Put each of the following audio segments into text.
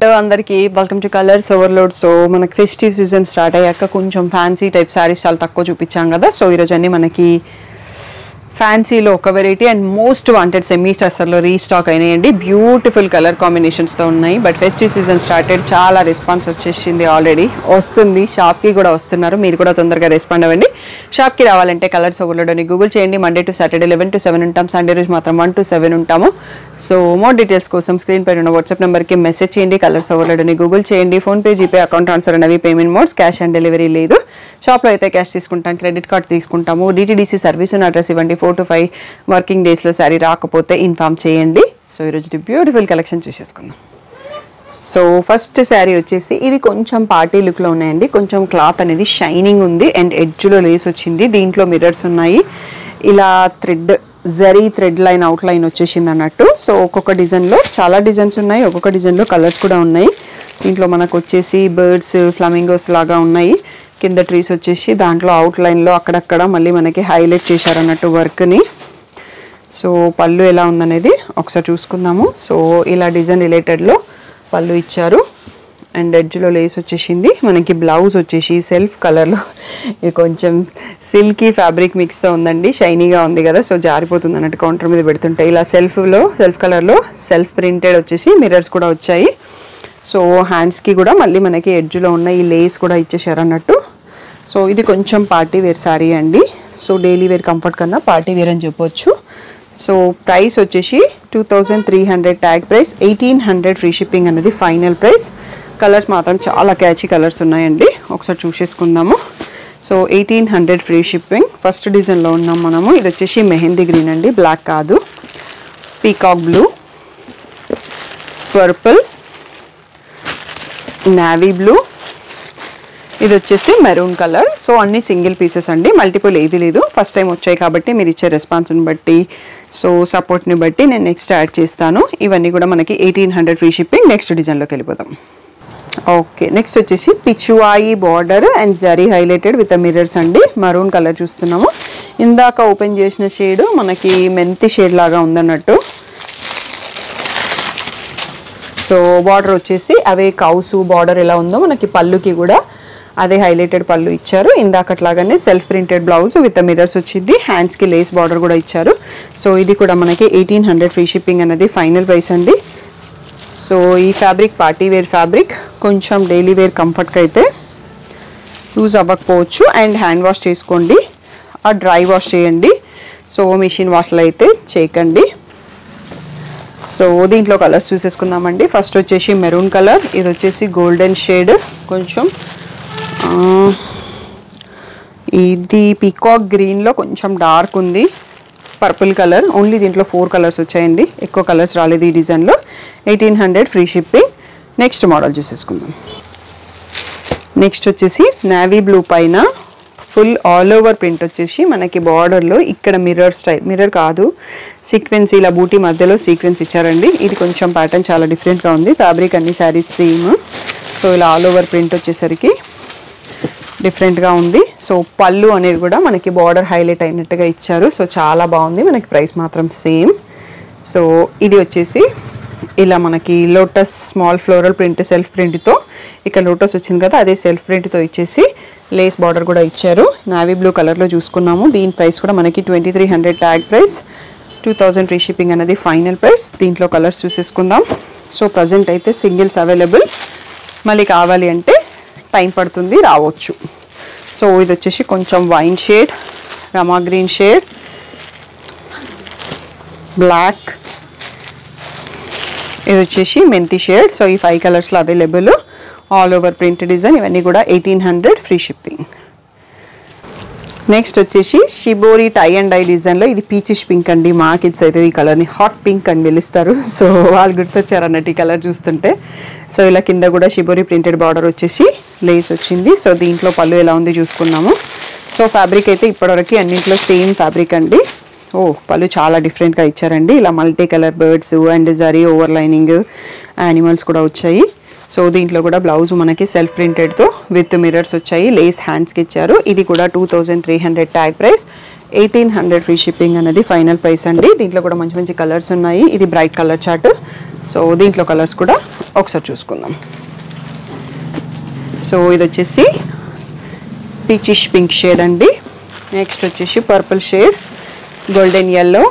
అందరికీ welcome to colours overload. So మనకి festive season start అయ్యాక కొంచెం ఫ్యాన్సీ టైప్ శారీస్ చాలా తక్కువ చూపించాం కదా. సో ఈరోజు అన్నీ మనకి ఫ్యాన్సీలో ఒక variety and most wanted semi స్టస్సర్లో రీస్టాక్ అయినాయండి. బ్యూటిఫుల్ కలర్ కాంబినేషన్స్తో ఉన్నాయి. బట్ ఫెస్టివ్ సీజన్ స్టార్టెడ్, చాలా రెస్పాన్స్ వచ్చేసింది, ఆల్రెడీ వస్తుంది, షాప్కి కూడా వస్తున్నారు. మీరు కూడా తొందరగా రెస్పాండ్ అవ్వండి. షాప్కి రావాలంటే కలర్స్ ఓవర్లోడ్ అని గూగుల్ చేయండి. మండే టు సాటర్డే 11 to 7 ఉంటాం, సండే రోజు మాత్రం 1 to 7 ఉంటాము. సో మోర్ డీటెయిల్స్ కోసం స్క్రీన్ పైన ఉన్న వాట్సాప్ నెంబర్కి మెసేజ్ చేయండి. కలర్స్ ఓవర్లోడ్ అని గూగుల్ చేయండి. ఫోన్పే, జీపే, అకౌంట్ ట్రాన్స్ఫర్ అనేవి payment modes. Cash on delivery లేదు. షాప్లో అయితే క్యాష్ తీసుకుంటాం, క్రెడిట్ కార్డ్ తీసుకుంటాము. డిటీడీసీ సర్వీస్ ఉన్న అడ్రస్ ఇవ్వండి. 4 to 5 వర్కింగ్ డేస్లో శారీ రాకపోతే ఇన్ఫామ్ చేయండి. సో ఈరోజు బ్యూటిఫుల్ కలెక్షన్ చూసేసుకుందాం. సో ఫస్ట్ శారీ వచ్చేసి ఇది కొంచెం పార్టీ లుక్లో ఉన్నాయండి. కొంచెం క్లాత్ అనేది షైనింగ్ ఉంది అండ్ ఎడ్జ్లో లేస్ వచ్చింది. దీంట్లో మిర్రర్స్ ఉన్నాయి. ఇలా zari thread line out line వచ్చేసింది అన్నట్టు. సో ఒక్కొక్క డిజైన్లో చాలా డిజైన్స్ ఉన్నాయి, ఒక్కొక్క డిజైన్లో కలర్స్ కూడా ఉన్నాయి. దీంట్లో మనకు వచ్చేసి బర్డ్స్, ఫ్లమింగోస్ లాగా ఉన్నాయి. కింద ట్రీస్ వచ్చేసి దాంట్లో అవుట్ లైన్లో అక్కడక్కడ మళ్ళీ మనకి హైలైట్ చేశారన్నట్టు వర్క్ని. సో పళ్ళు ఎలా ఉందనేది ఒకసారి చూసుకుందాము. సో ఇలా డిజైన్ రిలేటెడ్లో పళ్ళు ఇచ్చారు అండ్ ఎడ్జ్లో లేస్ వచ్చేసింది. మనకి బ్లౌజ్ వచ్చేసి సెల్ఫ్ కలర్లో, ఇది కొంచెం సిల్కీ ఫ్యాబ్రిక్ మిక్స్తో ఉందండి. షైనీగా ఉంది కదా, సో జారిపోతుంది అన్నట్టు కౌంటర్ మీద పెడుతుంటే. ఇలా సెల్ఫ్ కలర్లో సెల్ఫ్ ప్రింటెడ్ వచ్చేసి మిర్రర్స్ కూడా వచ్చాయి. సో హ్యాండ్స్కి కూడా మళ్ళీ మనకి ఎడ్జ్లో ఉన్న ఈ లేస్ కూడా ఇచ్చేసారు అన్నట్టు. సో ఇది కొంచెం పార్టీ వేర్ శారీ అండి. సో డైలీ వేర్ కంఫర్ట్ కన్నా పార్టీ వేర్ అని చెప్పొచ్చు. సో ప్రైస్ వచ్చేసి 2300 ట్యాగ్ ప్రైస్, 1800 ఫ్రీ షిప్పింగ్ అనేది ఫైనల్ ప్రైస్. కలర్స్ మాత్రం చాలా క్యాచీ కలర్స్ ఉన్నాయండి, ఒకసారి చూసేసుకుందాము. So 1800 free shipping. ఫస్ట్ డిజైన్లో ఉన్నాం మనము. ఇది వచ్చేసి మెహందీ గ్రీన్ అండి, బ్లాక్ కాదు. Peacock blue, purple, navy blue, ఇది వచ్చేసి మెరూన్ కలర్. సో అన్ని సింగిల్ పీసెస్ అండి, మల్టిపుల్ ఏది లేదు. ఫస్ట్ టైం వచ్చాయి కాబట్టి మీరు ఇచ్చే రెస్పాన్స్ని బట్టి, సో సపోర్ట్ని బట్టి నేను నెక్స్ట్ యాడ్ చేస్తాను. ఇవన్నీ కూడా మనకి 1800 ఫ్రీ షిప్పింగ్. నెక్స్ట్ డిజైన్లోకి వెళ్ళిపోతాం. ఓకే, నెక్స్ట్ వచ్చేసి Pichwai border and zari highlighted with mirrors అండి. మరూన్ కలర్ చూస్తున్నాము. ఇందాక ఓపెన్ చేసిన షేడ్ మనకి మెంతి షేడ్ లాగా ఉందన్నట్టు. సో బార్డర్ వచ్చేసి అవే కౌసు బార్డర్ ఎలా ఉందో మనకి పళ్ళుకి కూడా అదే హైలైటెడ్ పళ్ళు ఇచ్చారు. ఇందాకట్లాగానే self printed blouse with mirrors వచ్చింది. హ్యాండ్స్కి లేస్ బార్డర్ కూడా ఇచ్చారు. సో ఇది కూడా మనకి 1800 ఫ్రీ షిప్పింగ్ అనేది ఫైనల్ ప్రైస్ అండి. సో ఈ ఫ్యాబ్రిక్ పార్టీ వేర్ ఫ్యాబ్రిక్, కొంచెం డైలీ వేర్ కంఫర్ట్కి అయితే యూజ్ అవ్వకపోవచ్చు. అండ్ హ్యాండ్ వాష్ చేసుకోండి, ఆ డ్రై వాష్ చేయండి. సో మిషన్ వాష్లో అయితే చేయకండి. సో దీంట్లో కలర్స్ చూసేసుకుందామండి. ఫస్ట్ వచ్చేసి మెరూన్ కలర్, ఇది వచ్చేసి గోల్డెన్ షేడ్, కొంచెం ఇది పీకాక్ గ్రీన్లో కొంచెం డార్క్ ఉంది. పర్పుల్ కలర్, ఓన్లీ దీంట్లో 4 కలర్స్ వచ్చాయండి, ఎక్కువ కలర్స్ రాలేదు ఈ డిజైన్లో. 1800 ఫ్రీ షిప్పింగ్. నెక్స్ట్ మోడల్ చూసేసుకుందాం. నెక్స్ట్ వచ్చేసి నావీ బ్లూ పైన ఫుల్ ఆల్ ఓవర్ ప్రింట్ వచ్చేసి మనకి బార్డర్లో ఇక్కడ మిర్రర్ స్టైల్, మిర్రర్ కాదు, సీక్వెన్స్, ఇలా బూటీ మధ్యలో సీక్వెన్స్ ఇచ్చారండి. ఇది కొంచెం ప్యాటర్న్ చాలా డిఫరెంట్గా ఉంది. ఫ్యాబ్రిక్ అన్ని శారీస్ సేమ్. సో ఇలా ఆల్ ఓవర్ ప్రింట్ వచ్చేసరికి డిఫరెంట్గా ఉంది. సో పళ్ళు అనేది కూడా మనకి బార్డర్ హైలైట్ అయినట్టుగా ఇచ్చారు. సో చాలా బాగుంది. మనకి ప్రైస్ మాత్రం సేమ్. సో ఇది వచ్చేసి ఇలా మనకి lotus small floral print self ప్రింట్తో, ఇక్కడ లోటస్ వచ్చింది కదా అదే సెల్ఫ్ ప్రింట్తో ఇచ్చేసి లేస్ బార్డర్ కూడా ఇచ్చారు. నావీ బ్లూ కలర్లో చూసుకున్నాము. దీని ప్రైస్ కూడా మనకి 2300 ట్యాగ్ ప్రైస్, 2000 ఫ్రీ షిప్పింగ్ అనేది ఫైనల్ ప్రైస్. దీంట్లో కలర్స్ చూసేసుకుందాం. సో ప్రజెంట్ అయితే సింగిల్స్ అవైలబుల్, మళ్ళీ కావాలి అంటే టైం పడుతుంది, రావచ్చు. సో ఇది వచ్చేసి కొంచెం వైన్ షేడ్, రమా గ్రీన్ షేడ్, బ్లాక్, ఇది వచ్చేసి మెంతి షేడ్. సో ఈ 5 కలర్స్లో available. All over print design. ఇవన్నీ కూడా 1800 ఫ్రీ షిప్పింగ్. నెక్స్ట్ వచ్చేసి షిబోరి టై అండ్ డై డిజైన్లో, ఇది పీచిష్ పింక్ అండి. మా కిడ్స్ అయితే ఈ కలర్ని హాట్ పింక్ అని పిలుస్తారు. సో వాళ్ళు గుర్తొచ్చారు అన్నట్టు ఈ కలర్ చూస్తుంటే. సో ఇలా కింద కూడా షిబోరి ప్రింటెడ్ బార్డర్ వచ్చేసి లేస్ వచ్చింది. సో దీంట్లో పళ్ళు ఎలా ఉంది చూసుకున్నాము. సో ఫ్యాబ్రిక్ అయితే ఇప్పటివరకు అన్నింటిలో సేమ్ ఫ్యాబ్రిక్ అండి. పళ్ళు చాలా డిఫరెంట్గా ఇచ్చారండి. ఇలా multi colour birds and zari over lining animals కూడా వచ్చాయి. సో దీంట్లో కూడా బ్లౌజ్ మనకి సెల్ఫ్ ప్రింటెడ్తో విత్ మిర్రర్స్ వచ్చాయి. లేస్ హ్యాండ్స్కి ఇచ్చారు. ఇది కూడా 2300 ట్యాగ్ ప్రైస్, 1800 ఫ్రీ షిప్పింగ్ అనేది ఫైనల్ ప్రైస్ అండి. దీంట్లో కూడా మంచి మంచి కలర్స్ ఉన్నాయి. ఇది బ్రైట్ కలర్ చార్ట్. సో దీంట్లో కలర్స్ కూడా ఒకసారి చూసుకుందాం. సో ఇది వచ్చేసి పీచిష్ పింక్ షేడ్ అండి. నెక్స్ట్ వచ్చేసి purple shade, golden yellow,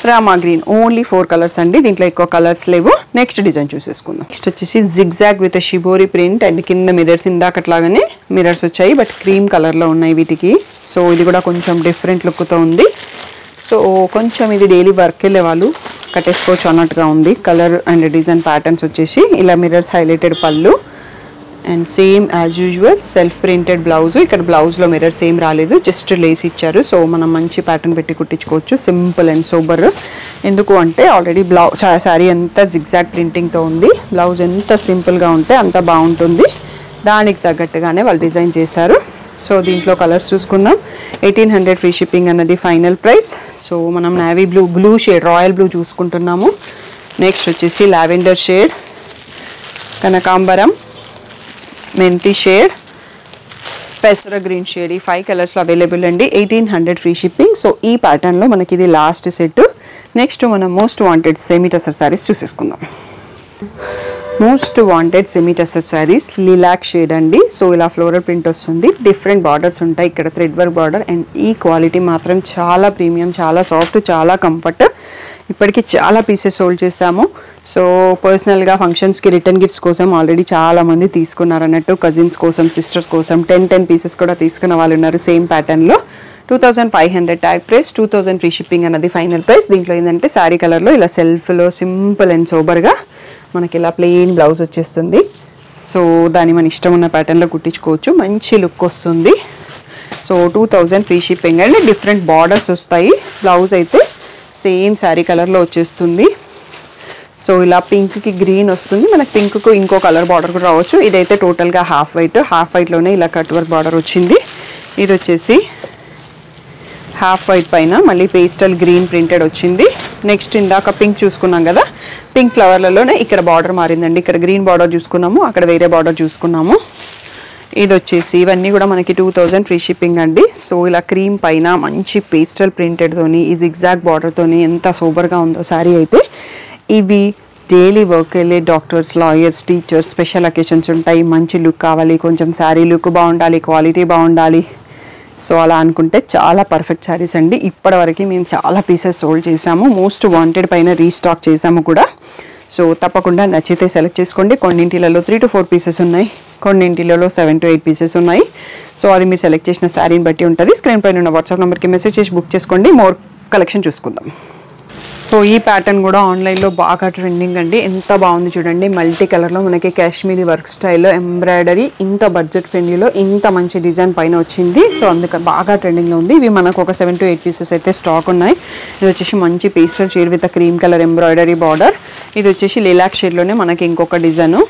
Rama green. Only 4 colours అండి, దీంట్లో ఎక్కువ కలర్స్ లేవు. నెక్స్ట్ డిజైన్ చూసేసుకుందాం. నెక్స్ట్ వచ్చేసి zigzag with shibori print and కింద మిరర్స్ ఇందాకట్లాగానే మిరర్స్ వచ్చాయి, బట్ క్రీమ్ కలర్లో ఉన్నాయి వీటికి. సో ఇది కూడా కొంచెం డిఫరెంట్ లుక్తో ఉంది. సో కొంచెం ఇది డైలీ వర్క్ వెళ్ళే వాళ్ళు కట్టేసుకోవచ్చు అన్నట్టుగా ఉంది. కలర్ అండ్ డిజైన్ ప్యాటర్న్స్ వచ్చేసి ఇలా మిరర్స్ హైలైటెడ్ పళ్ళు and same as usual self printed blouse. ఇక్కడ బ్లౌజ్లో మిరర్స్ ఏం రాలేదు, జస్ట్ లేస్ ఇచ్చారు. సో మనం మంచి ప్యాటర్న్ పెట్టి కుట్టించుకోవచ్చు, సింపుల్ అండ్ సూపర్. ఎందుకు అంటే ఆల్రెడీ శారీ అంతా జిగ్జాగ్ ప్రింటింగ్తో ఉంది. బ్లౌజ్ ఎంత సింపుల్గా ఉంటే అంత బాగుంటుంది, దానికి తగ్గట్టుగానే వాళ్ళు డిజైన్ చేశారు. సో దీంట్లో కలర్స్ చూసుకుందాం. 1800 ఫ్రీ షిప్పింగ్ అన్నది ఫైనల్ ప్రైస్. సో మనం navy blue shade, royal blue చూసుకుంటున్నాము. నెక్స్ట్ వచ్చేసి లావెండర్ షేడ్, కనకాంబరం, మెంతి షేడ్, పెసర గ్రీన్ షేడ్. ఈ 5 కలర్స్లో అవైలబుల్ అండి. 1800 ఫ్రీ షిప్పింగ్. సో ఈ ప్యాటర్న్లో మనకి ఇది లాస్ట్ సెట్. నెక్స్ట్ మనం most wanted semi tussar saris చూసేసుకుందాం. Most wanted semi tussar saris lilac shade అండి. సో ఇలా ఫ్లోరల్ ప్రింట్ వస్తుంది, డిఫరెంట్ బార్డర్స్ ఉంటాయి. ఇక్కడ థ్రెడ్ వర్క్ బార్డర్ అండ్ ఈ క్వాలిటీ మాత్రం చాలా ప్రీమియం, చాలా సాఫ్ట్, చాలా కంఫర్ట్. ఇప్పటికీ చాలా పీసెస్ సోల్డ్ చేసాము. సో పర్సనల్గా ఫంక్షన్స్కి రిటర్న్ గిఫ్ట్స్ కోసం ఆల్రెడీ చాలామంది తీసుకున్నారు అన్నట్టు. కజిన్స్ కోసం, సిస్టర్స్ కోసం 10 పీసెస్ కూడా తీసుకున్న వాళ్ళు ఉన్నారు సేమ్ ప్యాటర్న్లో. 2500 ట్యాగ్ ప్రైస్, 2000 ఫ్రీ షిప్పింగ్ అన్నది ఫైనల్ ప్రైస్. దీంట్లో ఏంటంటే శారీ కలర్లో ఇలా సెల్ఫ్లో సింపుల్ అండ్ సోబర్గా మనకి ఇలా ప్లెయిన్ బ్లౌజ్ వచ్చేస్తుంది. సో దాన్ని మన ఇష్టం ఉన్న ప్యాటర్న్లో కుట్టించుకోవచ్చు, మంచి లుక్ వస్తుంది. సో 2000 ఫ్రీ షిప్పింగ్ అండి. డిఫరెంట్ బార్డర్స్ వస్తాయి. బ్లౌజ్ అయితే సేమ్ శారీ కలర్లో వచ్చేస్తుంది. సో ఇలా పింక్కి గ్రీన్ వస్తుంది, మనకి పింక్కు ఇంకో కలర్ బార్డర్ కూడా రావచ్చు. ఇదైతే టోటల్గా హాఫ్ వైట్లోనే ఇలా కట్ వర్క్ బార్డర్ వచ్చింది. ఇది వచ్చేసి హాఫ్ వైట్ పైన మళ్ళీ పేస్టల్ గ్రీన్ ప్రింటెడ్ వచ్చింది. నెక్స్ట్ ఇందాక పింక్ చూసుకున్నాం కదా, పింక్ ఫ్లవర్లలోనే ఇక్కడ బార్డర్ మారిందండి. ఇక్కడ గ్రీన్ బార్డర్ చూసుకున్నాము, అక్కడ వేరే బార్డర్ చూసుకున్నాము. ఇది వచ్చేసి ఇవన్నీ కూడా మనకి 2000 ఫ్రీ షిప్పింగ్ అండి. సో ఇలా క్రీమ్ పైన మంచి పేస్టల్ ప్రింటెడ్తోని ఈ జిగ్జాగ్ బార్డర్తోని ఎంత సూపర్గా ఉందో శారీ అయితే. ఇవి డైలీ వర్క్ వెళ్ళే doctors, lawyers, teachers, special occasions ఉంటాయి, మంచి లుక్ కావాలి, కొంచెం శారీ లుక్ బాగుండాలి, క్వాలిటీ బాగుండాలి. సో అలా అనుకుంటే చాలా పర్ఫెక్ట్ శారీస్ అండి. ఇప్పటివరకు మేము చాలా పీసెస్ సోల్డ్ చేసాము, మోస్ట్ వాంటెడ్ పైన రీస్టాక్ చేసాము కూడా. సో తప్పకుండా నచ్చితే సెలెక్ట్ చేసుకోండి. కొన్నింటిలలో 3 to 4 పీసెస్ ఉన్నాయి, కొన్నింటిలలో 7 to 8 పీసెస్ ఉన్నాయి. సో అది మీరు సెలెక్ట్ చేసిన శారీని బట్టి ఉంటుంది. స్క్రీన్ పైన ఉన్న వాట్సాప్ నెంబర్కి మెసేజ్ చేసి బుక్ చేసుకోండి. మోర్ కలెక్షన్ చూసుకుందాం. సో ఈ ప్యాటర్న్ కూడా ఆన్లైన్లో బాగా ట్రెండింగ్ అండి. ఎంత బాగుంది చూడండి, మల్టీ కలర్లో మనకి కాశ్మీరీ వర్క్ స్టైల్లో ఎంబ్రాయిడరీ, ఇంత బడ్జెట్ ఫ్రెండ్లీలో ఇంత మంచి డిజైన్ పైన వచ్చింది. సో అందుకని బాగా ట్రెండింగ్లో ఉంది. ఇవి మనకు ఒక 7 to 8 పీసెస్ అయితే స్టాక్ ఉన్నాయి. ఇది వచ్చేసి మంచి pastel shade with cream colour embroidery border. ఇది వచ్చేసి లిలాక్ షేడ్లోనే మనకి ఇంకొక డిజైన్.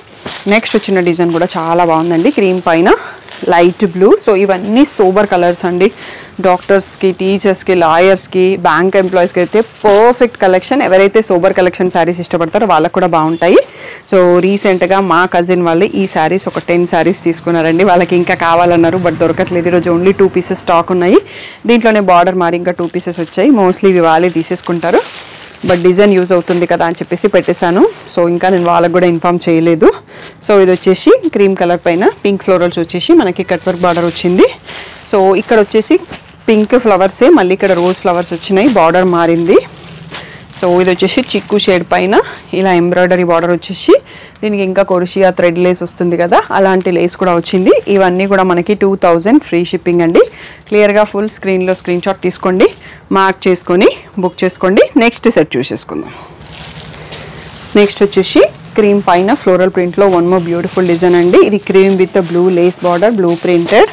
నెక్స్ట్ వచ్చిన డిజైన్ కూడా చాలా బాగుందండి, క్రీమ్ పైన లైట్ బ్లూ. సో ఇవన్నీ సూపర్ కలర్స్ అండి. డాక్టర్స్కి, టీచర్స్కి, లాయర్స్కి, బ్యాంక్ ఎంప్లాయీస్కి అయితే పర్ఫెక్ట్ కలెక్షన్. ఎవరైతే సూపర్ కలెక్షన్ శారీస్ ఇష్టపడతారో వాళ్ళకు కూడా బాగుంటాయి. సో రీసెంట్గా మా కజిన్ వాళ్ళు ఈ శారీస్ ఒక 10 శారీస్ తీసుకున్నారండి. వాళ్ళకి ఇంకా కావాలన్నారు, బట్ దొరకట్లేదు. ఈరోజు ఓన్లీ 2 పీసెస్ స్టాక్ ఉన్నాయి. దీంట్లోనే బార్డర్ మారి ఇంకా 2 పీసెస్ వచ్చాయి. మోస్ట్లీ ఇవి వాళ్ళే తీసేసుకుంటారు, బట్ డిజైన్ యూజ్ అవుతుంది కదా అని చెప్పేసి పెట్టేశాను. సో ఇంకా నేను వాళ్ళకు కూడా ఇన్ఫామ్ చేయలేదు. సో ఇది వచ్చేసి క్రీమ్ కలర్ పైన పింక్ ఫ్లోరల్స్ వచ్చేసి మనకి కట్ వర్క్ బార్డర్ వచ్చింది. సో ఇక్కడ వచ్చేసి పింక్ ఫ్లవర్సే, మళ్ళీ ఇక్కడ రోజ్ ఫ్లవర్స్ వచ్చినాయి, బార్డర్ మారింది. సో ఇది వచ్చేసి చిక్కు షేడ్ పైన ఇలా ఎంబ్రాయిడరీ బార్డర్ వచ్చేసి దీనికి ఇంకా కొరిషియా థ్రెడ్ లేస్ వస్తుంది కదా, అలాంటి లేస్ కూడా వచ్చింది. ఇవన్నీ కూడా మనకి 2000 ఫ్రీ షిప్పింగ్ అండి. క్లియర్గా ఫుల్ స్క్రీన్లో స్క్రీన్ షాట్ తీసుకోండి, మార్క్ చేసుకొని బుక్ చేసుకోండి. నెక్స్ట్ సెట్ చూసేసుకుందాం. నెక్స్ట్ వచ్చేసి క్రీమ్ పైన ఫ్లోరల్ ప్రింట్లో వన్ మోర్ బ్యూటిఫుల్ డిజైన్ అండి. ఇది cream with blue lace border, blue printed.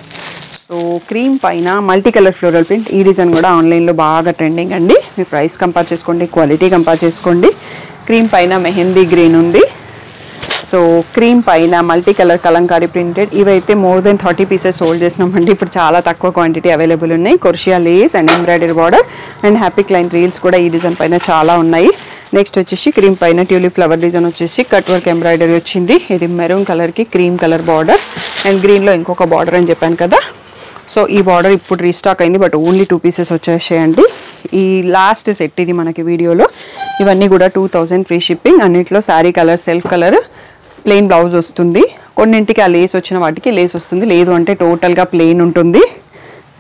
So cream పైన మల్టీ కలర్ ఫ్లోరల్ ప్రింట్. ఈ డిజైన్ కూడా ఆన్లైన్లో బాగా ట్రెండింగ్ అండి. మీ ప్రైస్ కంపేర్ చేసుకోండి, క్వాలిటీ కంపేర్ చేసుకోండి. క్రీమ్ పైన మెహందీ గ్రీన్ ఉంది. సో క్రీమ్ పైన మల్టీ కలర్ కలంకారీ ప్రింటెడ్. ఇవైతే మోర్ దెన్ 30 పీసెస్ హోల్డ్ చేసినామండి. ఇప్పుడు చాలా తక్కువ క్వాంటిటీ అవైలబుల్ ఉన్నాయి. Crochet lace and embroidery border and హ్యాపీ క్లైన్ రీల్స్ కూడా ఈ డిజైన్ పైన చాలా ఉన్నాయి. నెక్స్ట్ వచ్చేసి క్రీమ్ పైన ట్యూలిప్ ఫ్లవర్ డిజైన్ వచ్చేసి కట్ వర్క్ ఎంబ్రాయిడరీ వచ్చింది. ఇది మెరూన్ కలర్కి క్రీమ్ కలర్ బార్డర్ అండ్ గ్రీన్లో ఇంకొక బార్డర్ అని చెప్పాను కదా. సో ఈ బార్డర్ ఇప్పుడు రీస్టాక్ అయింది, బట్ ఓన్లీ 2 పీసెస్ వచ్చేసేయండి. ఈ లాస్ట్ సెట్ ఇది మనకి వీడియోలో. ఇవన్నీ కూడా 2000 ఫ్రీ షిప్పింగ్. అన్నిట్లో sari colour self colour, plain blouse వస్తుంది. కొన్నింటికి ఆ లేస్ వచ్చిన వాటికి లేస్ వస్తుంది, లేదు అంటే టోటల్గా ప్లెయిన్ ఉంటుంది.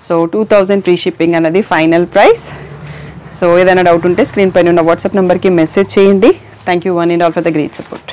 సో 2000 ఫ్రీ షిప్పింగ్ అనేది ఫైనల్ ప్రైస్. సో ఏదైనా డౌట్ ఉంటే స్క్రీన్ పైన ఉన్న వాట్సాప్ నెంబర్కి మెసేజ్ చేయండి. Thank you one and all for the great support.